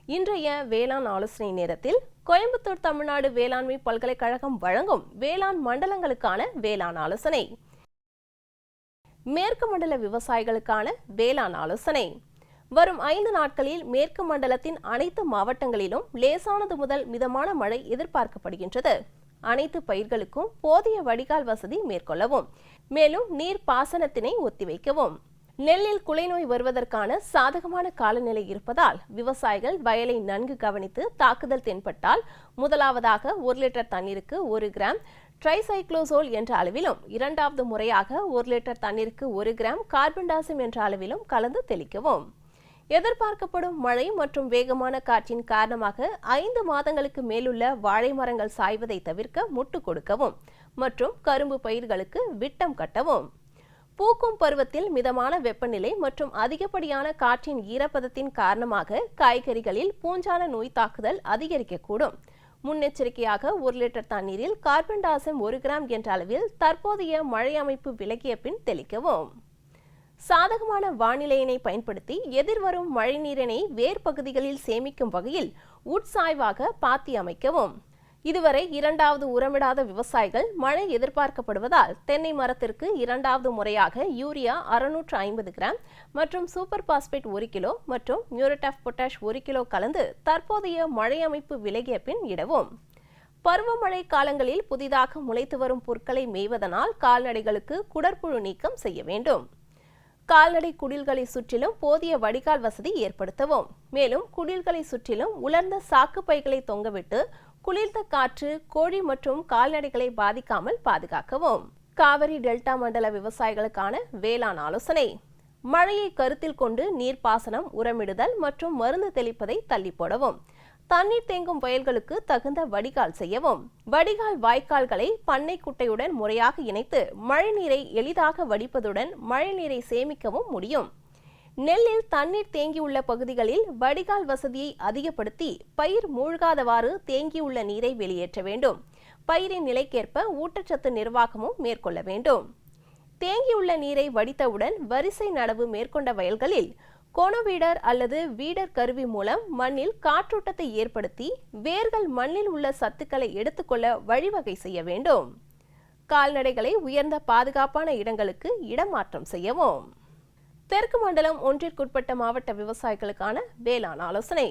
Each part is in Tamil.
இன்றைய வேளாண் ஆலோசனை நேரத்தில் கோயம்புத்தூர் தமிழ்நாடு வேளாண்மை பல்கலைக்கழகம் வழங்கும் வேளாண் மண்டலங்களுக்கான வேளாண் ஆலோசனை, மேற்கு மண்டல விவசாயிகளுக்கான வேளாண் ஆலோசனை. வரும் 5 நாட்களில் மேற்கு மண்டலத்தின் அனைத்து மாவட்டங்களிலும் லேசானது முதல் மிதமான மழை எதிர்பார்க்கப்படுகின்றது. அனைத்து பயிர்களுக்கும் போதிய வடிகால் வசதி மேற்கொள்ளவும், மேலும் நீர் பாசனத்தினை ஒத்திவைக்கவும். நெல்லில் குலைநோய் வருவதற்கான சாதகமான காலநிலை இருப்பதால் விவசாயிகள் வயலை நன்கு கவனித்து தாக்குதல் தென்பட்டால் முதலாவதாக 1 லிட்டர் தண்ணீருக்கு 1 கிராம் ட்ரைசைக்ளோசோல் என்ற அளவிலும், இரண்டாவது முறையாக 1 லிட்டர் தண்ணீருக்கு 1 கிராம் கார்பன்டாசிம் என்ற அளவிலும் கலந்து தெளிக்கவும். எதிர்பார்க்கப்படும் மழை மற்றும் வேகமான காற்றின் காரணமாக 5 மாதங்களுக்கு மேலுள்ள வாழை மரங்கள் சாய்வதை தவிர்க்க முட்டு கொடுக்கவும் மற்றும் கரும்பு பயிர்களுக்கு விட்டம் கட்டவும். பூக்கும் பருவத்தில் மிதமான வெப்பநிலை மற்றும் அதிகப்படியான காற்றின் ஈரப்பதத்தின் காரணமாக காய்கறிகளில் பூஞ்சான நோய் தாக்குதல் அதிகரிக்கக்கூடும். முன்னெச்சரிக்கையாக 1 லிட்டர் தண்ணீரில் கார்பன்டாசிம் 1 கிராம் என்ற அளவில் தற்போதைய மழை அமைப்பு விலகிய பின் தெளிக்கவும். சாதகமான வானிலையினை பயன்படுத்தி எதிர்வரும் மழைநீரினை வேர் பகுதிகளில் சேமிக்கும் வகையில் உட்சாய்வாக பாத்தி அமைக்கவும். இதுவரை 2வது உரமிடாத விவசாயிகள் மழை எதிர்பார்க்கப்படுவதால் தென்னை மரத்திற்கு 2வது முறையாக யூரியா 650 கிராம் மற்றும் சூப்பர் பாஸ்பேட் 1 கிலோ மற்றும் மியூரேட் ஆஃப் பொட்டாஷ் 1 கிலோ கலந்து தற்போதைய மழை அமைப்பு விலகிய பின் இடவும். பருவமழை காலங்களில் புதிதாக முளைத்து வரும் புற்களை மேய்வதனால் கால்நடைகளுக்கு குடற்புழு நீக்கம் செய்ய வேண்டும். கால்நடை குடில்களை சுற்றிலும் போதிய வடிகால் வசதி ஏற்படுத்தவும். மேலும் குடில்களை சுற்றிலும் உலர்ந்த சாக்கு பைகளை தொங்கவிட்டு குளிர்ந்த காற்று கோழி மற்றும் கால்நடைகளை பாதிக்காமல் பாதுகாக்கவும். காவிரி டெல்டா மண்டல விவசாயிகளுக்கான வேளாண் ஆலோசனை. மழையை கருத்தில் கொண்டு நீர்ப்பாசனம், உரமிடுதல் மற்றும் மருந்து தெளிப்பதை தள்ளி போடவும். தண்ணீர் தேங்கும் வயல்களுக்கு தகுந்த வடிகால் செய்யவும். வடிகால் வாய்க்கால்களை பண்ணை குட்டையுடன் முறையாக இணைத்து மழைநீரை எளிதாக வடிப்பதுடன் மழைநீரை சேமிக்கவும் முடியும். நெல்லில் தண்ணீர் தேங்கியுள்ள பகுதிகளில் வடிகால் வசதியை அதிகப்படுத்தி பயிர் மூழ்காதவாறு தேங்கியுள்ள நீரை வெளியேற்ற வேண்டும். பயிரின் நிலைக்கேற்ப ஊட்டச்சத்து நிர்வாகமும் மேற்கொள்ள வேண்டும். தேங்கியுள்ள நீரை வடித்தவுடன் வரிசை நடவு மேற்கொண்ட வயல்களில் கோணவீடர் அல்லது வீடர் கருவி மூலம் மண்ணில் காற்றோட்டத்தை ஏற்படுத்தி வேர்கள் மண்ணில் உள்ள சத்துக்களை எடுத்துக்கொள்ள வழிவகை செய்ய வேண்டும். கால்நடைகளை உயர்ந்த பாதுகாப்பான இடங்களுக்கு இடமாற்றம் செய்யவும். தெற்கு மண்டலம் ஒன்றிற்குட்பட்ட மாவட்ட விவசாயிகளுக்கான வேளாண் ஆலோசனை.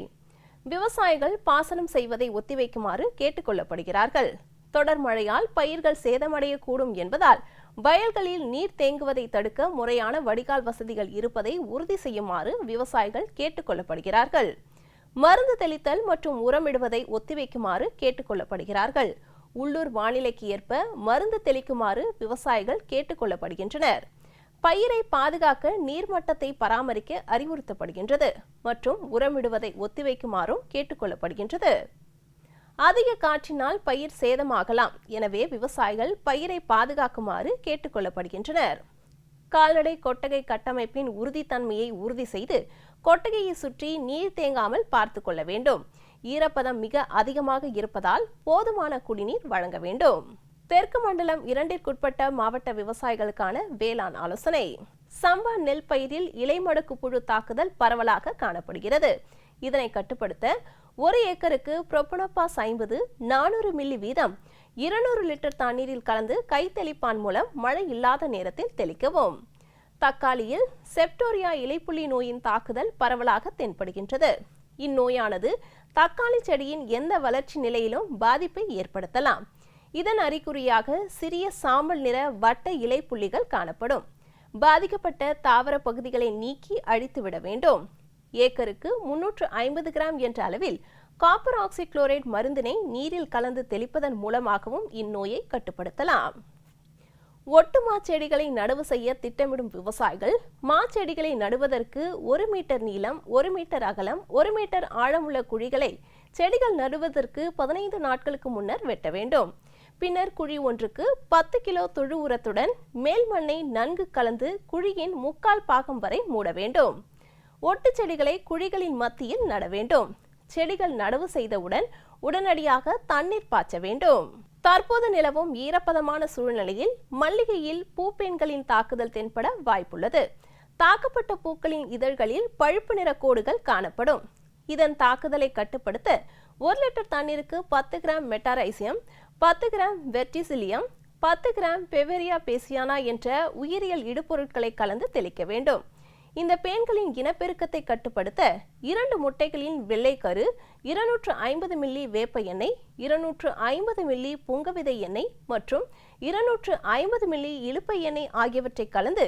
விவசாயிகள் பாசனம் செய்வதை ஒத்திவைக்குமாறு கேட்டுக்கொள்ளப்படுகிறார்கள். தொடர் மழையால் பயிர்கள் சேதமடையக்கூடும் என்பதால் வயல்களில் நீர் தேங்குவதை தடுக்க முறையான வடிகால் வசதிகள் இருப்பதை உறுதி செய்யுமாறு விவசாயிகள் கேட்டுக்கொள்ளப்படுகிறார்கள். மருந்து தெளித்தல் மற்றும் உரமிடுவதை ஒத்திவைக்குமாறு கேட்டுக்கொள்ளப்படுகிறார்கள். உள்ளூர் வானிலைக்கு ஏற்ப மருந்து தெளிக்குமாறு விவசாயிகள் கேட்டுக்கொள்ளப்படுகின்றனர். பயிரை பாதுகாக்க நீர்மட்டத்தை பராமரிக்க அறிவுறுத்தப்படுகின்றது மற்றும் உரமிடுவதை ஒத்திவைக்குமாறும் கேட்டுக்கொள்ளப்படுகின்றது. அதிக காற்றினால் பயிர் சேதமாகலாம், எனவே விவசாயிகள் பயிரை பாதுகாக்குமாறு கேட்டுக்கொள்ளப்படுகின்றனர். கால்நடை கொட்டகை கட்டமைப்பின் உறுதித்தன்மையை உறுதி செய்து கொட்டகையை சுற்றி நீர் தேங்காமல் பார்த்து கொள்ள வேண்டும். ஈரப்பதம் மிக அதிகமாக இருப்பதால் போதுமான குடிநீர் வழங்க வேண்டும். தெற்கு மண்டலம் 2ற்குட்பட்ட மாவட்ட விவசாயிகளுக்கான வேளாண் ஆலோசனை. சம்பா நெல் பயிரில் இலைமடுக்கு புழு தாக்குதல் பரவலாக காணப்படுகிறது. இதனை கட்டுப்படுத்த 1 ஏக்கருக்கு புரோபனோபாஸ் 50 400 மில்லி வீதம் 200 லிட்டர் தண்ணீரில் கலந்து கைத்தெளிப்பான் மூலம் மழை இல்லாத நேரத்தில் தெளிக்கவும். தக்காளியில் செப்டோரியா இலைப்புள்ளி நோயின் தாக்குதல் பரவலாக தென்படுகின்றது. இந்நோயானது தக்காளி செடியின் எந்த வளர்ச்சி நிலையிலும் பாதிப்பை ஏற்படுத்தலாம். இதன் அறிகுறியாக சிறிய சாம்பல் நிற வட்ட இலைப்புள்ளிகள் காணப்படும். பாதிக்கப்பட்ட தாவர பகுதிகளை நீக்கி அழித்துவிட வேண்டும். ஏக்கருக்கு 350 கிராம் என்ற அளவில் காப்பர் ஆக்சிக்ளோரைடு மருந்தினை நீரில் கலந்து தெளிப்பதன் மூலமாகவும் இந்நோயை கட்டுப்படுத்தலாம். ஒட்டு மாச்செடிகளை நடவு செய்ய திட்டமிடும் விவசாயிகள் மாச்செடிகளை நடுவதற்கு 1 மீட்டர் நீளம், 1 மீட்டர் அகலம், 1 மீட்டர் ஆழமுள்ள குழிகளை செடிகள் நடுவதற்கு 15 நாட்களுக்கு முன்னர் வெட்ட வேண்டும். பின்னர் குழி ஒன்றுக்கு 10 கிலோ தொழு உரத்துடன் மேல் மண்ணை நன்கு கலந்து குழியின் 3/4 பாகம் வரை மூட வேண்டும். ஒட்டு செடிகளை குழிகளின் மத்தியில் நட வேண்டும். செடிகள் நடவு செய்தவுடன் உடனடியாக தண்ணீர் பாய்ச்ச வேண்டும். தற்போது நிலவும் ஈரப்பதமான சூழ்நிலையில் மல்லிகையில் பூப்பெண்களின் தாக்குதல் தென்பட வாய்ப்புள்ளது. தாக்கப்பட்ட பூக்களின் இதழ்களில் பழுப்பு நிற கோடுகள் காணப்படும். இதன் தாக்குதலை கட்டுப்படுத்த 1 லிட்டர் தண்ணீருக்கு 10 gram Metarhizium, 10 gram Verticillium, 10 gram Beauveria bassiana என்ற உயிரியல் இடுபொருட்களை கலந்து தெளிக்க வேண்டும். இந்த பேன்களின் இனப்பெருக்கத்தை கட்டுப்படுத்த 2 முட்டைகளின் வெள்ளைக்கரு, 250 மில்லி வேப்ப எண்ணெய், 250 மில்லி புங்கவிதை எண்ணெய் மற்றும் 250 மில்லி இலுப்பை எண்ணெய் ஆகியவற்றை கலந்து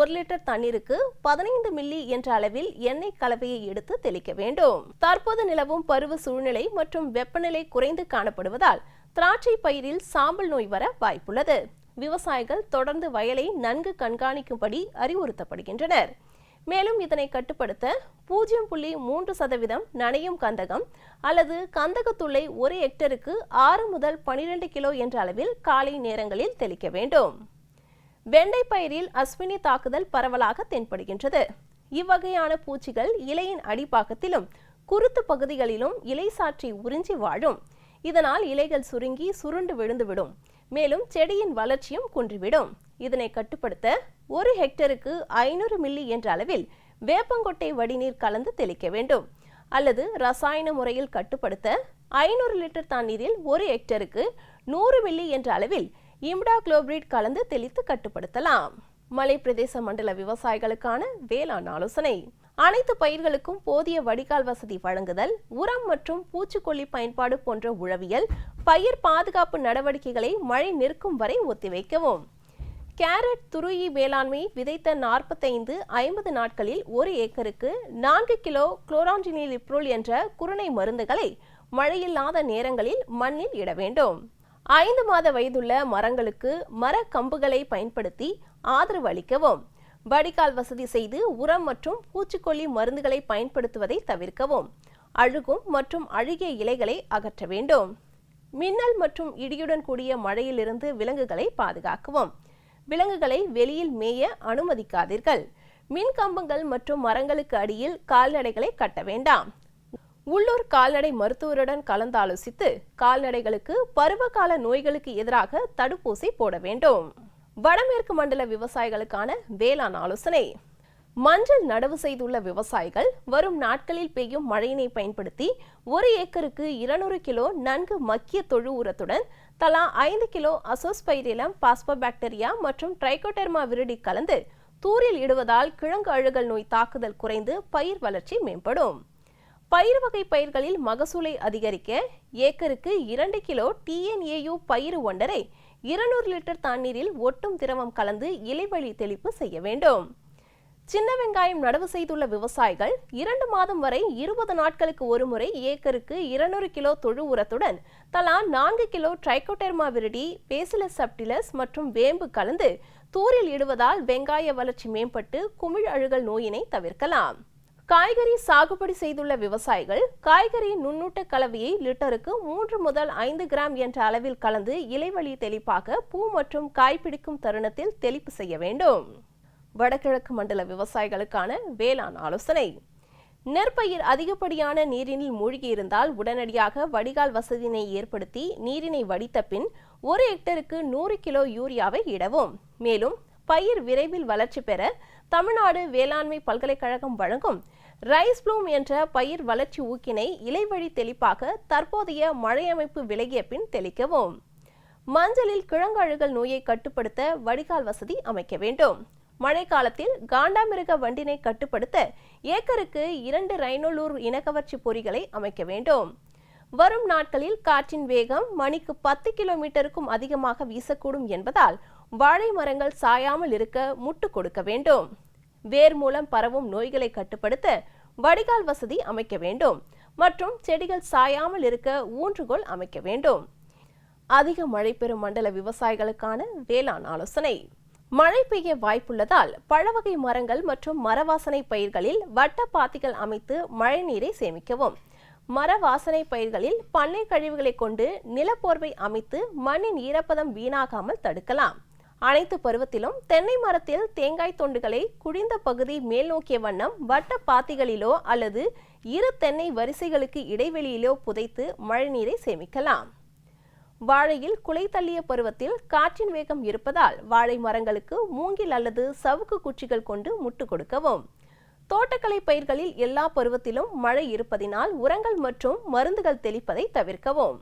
1 லிட்டர் தண்ணீருக்கு 15 மில்லி என்ற அளவில் எண்ணெய் கலவையை எடுத்து தெளிக்க வேண்டும். தற்போது நிலவும் பருவ சூழ்நிலை மற்றும் வெப்பநிலை குறைந்து காணப்படுவதால் திராட்சை பயிரில் சாம்பல் நோய் வர வாய்ப்புள்ளது. விவசாயிகள் தொடர்ந்து வயலை நன்கு கண்காணிக்கும்படி அறிவுறுத்தப்படுகின்றனர். மேலும் இதனை கட்டுப்படுத்த 0.3% நனையும் கந்தகம் அல்லது கந்தகத்துளை 1 ஹெக்டருக்கு 6 முதல் 12 கிலோ என்ற அளவில் காலை நேரங்களில் தெளிக்க வேண்டும். வெண்டை பயிரில் அஸ்வினி தாக்குதல் பரவலாக தென்படுகின்றது. இவ்வகையான பூச்சிகள் இலையின் அடிப்பாகத்திலும் குருத்து பகுதிகளிலும் இலை சாற்றை உறிஞ்சி வாழும். இதனால் இலைகள் சுருங்கி சுருண்டு விழுந்துவிடும். மேலும் செடியின் வளர்ச்சியும் குன்றிவிடும். இதனை கட்டுப்படுத்த 1 ஹெக்டருக்கு 500 மில்லி என்ற அளவில் வேப்பங்கொட்டை வடிநீர் கலந்து தெளிக்க வேண்டும். அல்லது ரசாயன முறையில் கட்டுப்படுத்த 500 லிட்டர் தண்ணீரில் 1 ஹெக்டருக்கு 100 மில்லி என்ற அளவில் இம்டாக்ளோபிரிட் கலந்து தெளித்து கட்டுப்படுத்தலாம். மலை பிரதேச மண்டல விவசாயிகளுக்கான வேளாண் ஆலோசனை. அனைத்து பயிர்களுக்கும் போதிய வடிகால் வசதி வழங்குதல், உரம் மற்றும் பூச்சிக்கொல்லி பயன்பாடு போன்ற உழவியல், பயிர் பாதுகாப்பு நடவடிக்கைகளை மழை நிற்கும் வரை ஒத்திவைக்கவும். கேரட் துருயி வேளாண்மை விதைத்த 45-50 நாட்களில் 1 ஏக்கருக்கு 4 கிலோ குளோரான்டினிலிப்ரோல் என்ற குருணை மருந்துகளை மழையில்லாத நேரங்களில் மண்ணில் இட வேண்டும். 5 மாத வயதுள்ள மரங்களுக்கு மர கம்புகளை பயன்படுத்தி ஆதரவு அளிக்கவும். வடிகால் வசதி செய்து உரம் மற்றும் பூச்சிக்கொல்லி மருந்துகளை பயன்படுத்துவதை தவிர்க்கவும். அழுகும் மற்றும் அழுகிய இலைகளை அகற்ற வேண்டும். மின்னல் மற்றும் இடியுடன் கூடிய மழையிலிருந்து விலங்குகளை பாதுகாக்கவும். விலங்குகளை வெளியில் மேய அனுமதிக்காதீர்கள். மின் கம்பங்கள் மற்றும் மரங்களுக்கு அடியில் கால்நடைகளை கட்ட வேண்டாம். உள்ளூர் கால்நடை மருத்துவருடன் கலந்தாலோசித்து கால்நடைகளுக்கு பருவகால நோய்களுக்கு எதிராக தடுப்பூசி போட வேண்டும். வடமேற்கு மண்டல விவசாயிகளுக்கான வேளாண் ஆலோசனை. மஞ்சள் நடவு செய்துள்ள விவசாயிகள் வரும் நாட்களில் பெய்யும் மழையினை பயன்படுத்தி 1 ஏக்கருக்கு 200 கிலோ நன்கு மக்கிய தொழு உரத்துடன் தலா 5 கிலோ அசோஸ்பைரிலம், பாஸ்போபாக்டீரியா மற்றும் ட்ரைகோடெர்மா விரிடி கலந்து தூரில் இடுவதால் கிழங்கு அழுகல் நோய் தாக்குதல் குறைந்து பயிர் வளர்ச்சி மேம்படும். பயிர் வகை பயிர்களில் மகசூலை அதிகரிக்க ஏக்கருக்கு 2 கிலோ TNAU பயிறு ஒன்றரை 200 லிட்டர் தண்ணீரில் ஒட்டும் திரவம் கலந்து இலைவழி தெளிப்பு செய்ய வேண்டும். சின்ன வெங்காயம் நடவு செய்துள்ள விவசாயிகள் 2 மாதம் வரை 20 நாட்களுக்கு ஒரு முறை ஏக்கருக்கு 200 கிலோ தொழு உரத்துடன் தலா 4 kilo Trichoderma viride, bacillus subtilis மற்றும் வேம்பு கலந்து தூரில் இடுவதால் வெங்காய வளர்ச்சி மேம்பட்டு குமிழ் அழுகல் நோயினை தவிர்க்கலாம். காய்கறி சாகுபடி செய்துள்ள விவசாயிகள் காய்கறி நுண்ணூட்ட கலவையை லிட்டருக்கு 3 முதல் 5 கிராம் என்ற அளவில் கலந்து இலைவழி தெளிப்பாக பூ மற்றும் காய் பிடிக்கும் தருணத்தில் தெளிப்பு செய்ய வேண்டும். வடகிழக்கு மண்டல விவசாயிகளுக்கான வேளாண் ஆலோசனை. நெற்பயிர் அதிகப்படியான நீரினில் மூழ்கி இருந்தால் உடனடியாக வடிகால் வசதியினை ஏற்படுத்தி நீரினை வடித்த பின் 1 ஹெக்டருக்கு 100 கிலோ யூரியாவை இடவும். மேலும் பயிர் விரைவில் வளர்ச்சி பெற தமிழ்நாடு வேளாண்மை பல்கலைக்கழகம் வழங்கும் ரைஸ் ப்ளூம் என்ற பயிர் வளர்ச்சி ஊக்கினை இலைவழி தெளிப்பாக தற்போதைய மழையமைப்பு விலகிய பின் தெளிக்கவும். மஞ்சளில் கிழங்கு அழுகல் நோயை கட்டுப்படுத்த வடிகால் வசதி அமைக்க வேண்டும். மழைக்காலத்தில் காண்டாமிருக வண்டினை கட்டுப்படுத்த ஏக்கருக்கு 2 ரைனோலூர் இனக்கவர்ச்சி பொறிகளை அமைக்க வேண்டும். வரும் நாட்களில் காற்றின் வேகம் மணிக்கு 10 கிலோமீட்டருக்கும் அதிகமாக வீசக்கூடும் என்பதால் வாழை மரங்கள் சாயாமல் இருக்க முட்டு கொடுக்க வேண்டும். வேர் மூலம் பரவும் நோய்களை கட்டுப்படுத்த வடிகால் வசதி அமைக்க வேண்டும் மற்றும் செடிகள் சாயாமல் இருக்க ஊன்றுகோல் அமைக்க வேண்டும். அதிக மழை பெறும் மண்டல விவசாயிகளுக்கான வேளாண் ஆலோசனை. மழை பெய்ய வாய்ப்புள்ளதால் பழவகை மரங்கள் மற்றும் மரவாசனை பயிர்களில் வட்ட பாத்திகள் அமைத்து மழைநீரை சேமிக்கவும். மரவாசனை பயிர்களில் பண்ணை கழிவுகளை கொண்டு நிலப்போர்வை அமைத்து மண்ணின் ஈரப்பதம் வீணாகாமல் தடுக்கலாம். அனைத்து பருவத்திலும் தென்னை மரத்தில் தேங்காய் தொண்டுகளை குடிந்த பகுதி மேல் நோக்கிய வண்ணம் வட்ட பாத்திகளிலோ அல்லது 2 தென்னை வரிசைகளுக்கு இடைவெளியிலோ புதைத்து மழைநீரை சேமிக்கலாம். வாழையில் குலை தள்ளிய பருவத்தில் காற்றின் வேகம் இருப்பதால் வாழை மரங்களுக்கு மூங்கில் அல்லது சவுக்கு குச்சிகள் கொண்டு முட்டு கொடுக்கவும். தோட்டக்கலை பயிர்களில் எல்லா பருவத்திலும் மழை இருப்பதினால் உரங்கள் மற்றும் மருந்துகள் தெளிப்பதை தவிர்க்கவும்.